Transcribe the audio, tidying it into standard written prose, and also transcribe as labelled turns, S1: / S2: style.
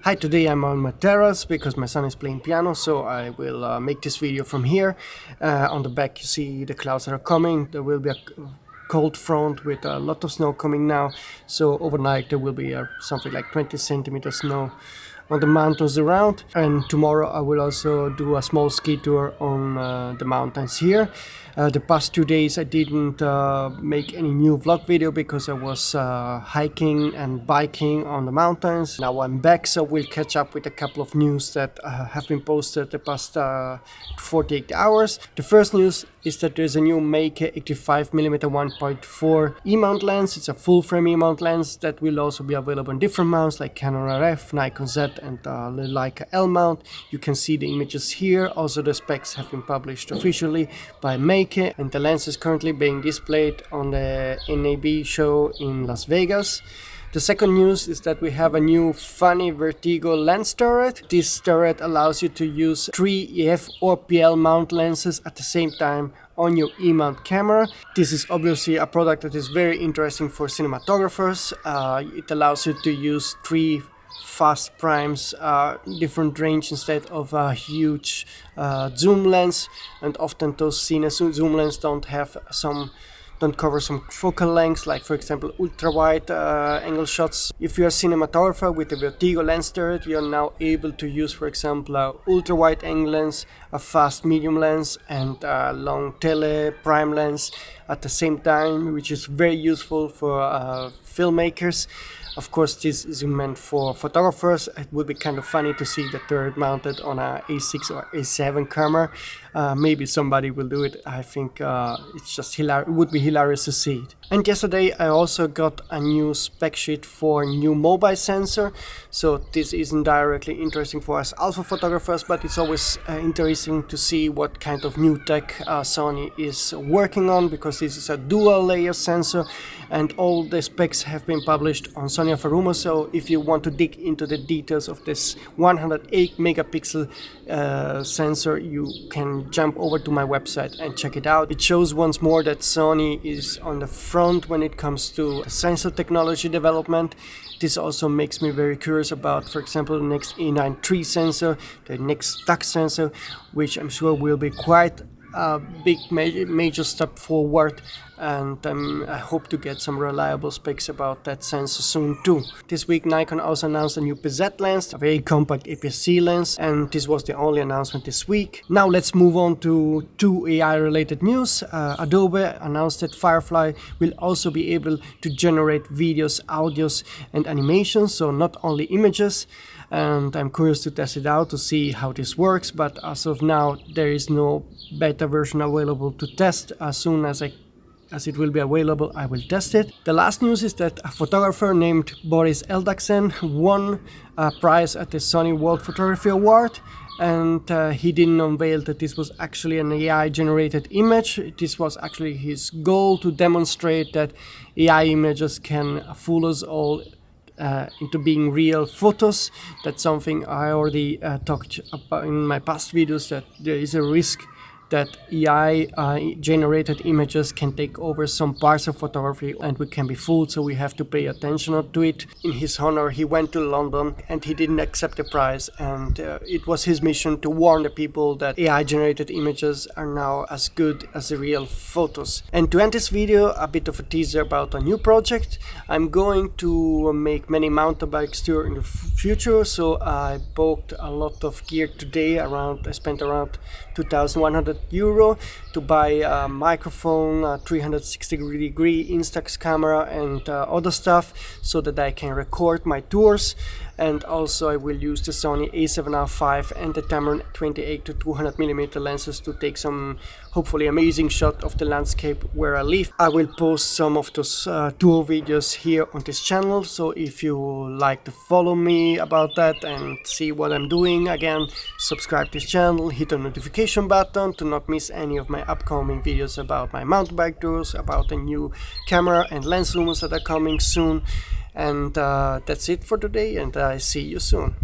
S1: Hi, today I'm on my terrace because my son is playing piano, so I will make this video from here. On the back you see the clouds that are coming. There will be a cold front with a lot of snow coming now, so overnight there will be something like 20 centimeters snow on the mountains around, and tomorrow I will also do a small ski tour on the mountains here. The past 2 days I didn't make any new vlog video because I was hiking and biking on the mountains. Now I'm back, so we'll catch up with a couple of news that have been posted the past 48 hours. The first news is that there's a new Meike 85mm 1.4 E-mount lens. It's a full-frame E-mount lens that will also be available in different mounts like Canon RF, Nikon Z and Leica L-mount. You can see the images here. Also the specs have been published officially by Meike, and the lens is currently being displayed on the NAB show in Las Vegas. The second news is that we have a new funny Vertigo lens turret. This turret allows you to use 3 EF or PL mount lenses at the same time on your E-mount camera. This is obviously a product that is very interesting for cinematographers. It allows you to use 3 fast primes, different range instead of a huge zoom lens, and often those seen as zoom lens don't cover some focal lengths, like for example ultra wide angle shots. If you're a cinematographer with a Vertigo lens turret, you're now able to use, for example, a ultra wide angle lens, a fast medium lens and a long tele prime lens at the same time, which is very useful for filmmakers. Of course, this is meant for photographers. It would be kind of funny to see the turret mounted on a A6 or A7 camera. Maybe somebody will do it. I think it's just hilarious. It would be hilarious to see it. And yesterday I also got a new spec sheet for new mobile sensor. So this isn't directly interesting for us alpha photographers, but it's always interesting to see what kind of new tech Sony is working on, because this is a dual layer sensor and all the specs have been published on Sony Alpha Rumor. So if you want to dig into the details of this 108 megapixel sensor, you can jump over to my website and check it out. It shows once more that Sony is on the front when it comes to sensor technology development. This also makes me very curious about, for example, the next A9 III sensor, the next stack sensor, which I'm sure will be quite a big major step forward, and I hope to get some reliable specs about that sensor soon too. This week Nikon also announced a new PZ lens, a very compact APS-C lens, and this was the only announcement this week. Now let's move on to 2 AI related news. Adobe announced that Firefly will also be able to generate videos, audios and animations, so not only images. And I'm curious to test it out to see how this works, but as of now there is no beta version available to test. As soon as it will be available, I will test it. The last news is that a photographer named Boris Eldaksen won a prize at the Sony World Photography Award, and he didn't unveil that this was actually an AI generated image. This was actually his goal, to demonstrate that AI images can fool us all into being real photos. That's something I already talked about in my past videos, that there is a risk that AI generated images can take over some parts of photography and we can be fooled, so we have to pay attention to it. In his honor, he went to London and he didn't accept the prize, and it was his mission to warn the people that AI generated images are now as good as the real photos. And to end this video, a bit of a teaser about a new project. I'm going to make many mountain bikes tour in the future, so I bought a lot of gear today. I spent around 2,100 euro to buy a microphone, a 360-degree Instax camera and other stuff, so that I can record my tours. And also I will use the Sony a7R5 and the Tamron 28 to 200mm lenses to take some hopefully amazing shot of the landscape where I live. I will post some of those tour videos here on this channel, so if you like to follow me about that and see what I'm doing, again, subscribe to this channel, hit the notification button to not miss any of my upcoming videos about my mountain bike tours, about the new camera and lens rumors that are coming soon. And that's it for today, and I see you soon.